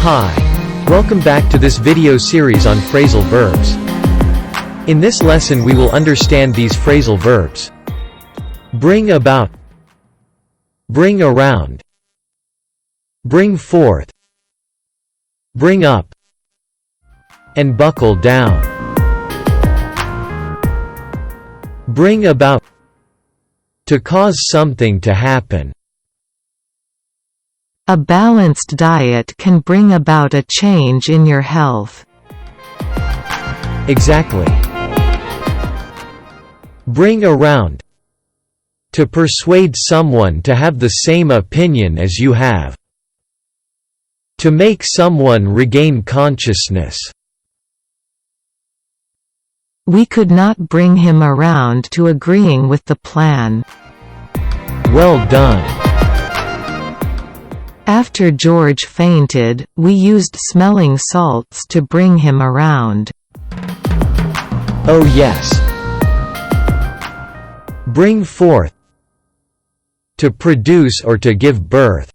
Hi. Welcome back to this video series on phrasal verbs. In this lesson we will understand these phrasal verbs. Bring about, bring around, bring forth, bring up, and buckle down. Bring about, to cause something to happen. A balanced diet can bring about a change in your health. Exactly. Bring around, to persuade someone to have the same opinion as you have. To make someone regain consciousness. We could not bring him around to agreeing with the plan. Well done. After George fainted, we used smelling salts to bring him around. Oh yes. Bring forth, to produce or to give birth.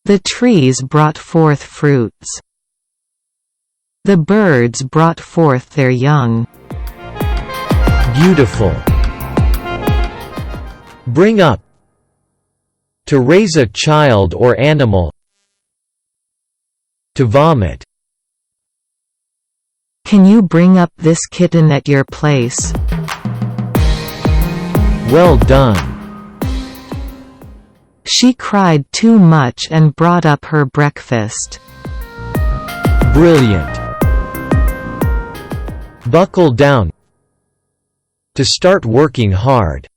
The trees brought forth fruits. The birds brought forth their young. Beautiful. Bring up, to raise a child or animal. To vomit. Can you bring up this kitten at your place? Well done. She cried too much and brought up her breakfast. Brilliant. Buckle down, to start working hard.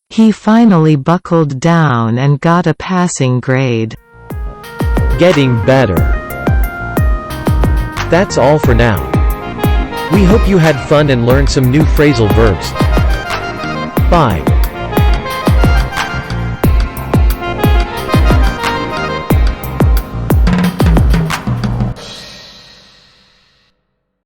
He finally buckled down and got a passing grade. Getting better. That's all for now. We hope you had fun and learned some new phrasal verbs. Bye.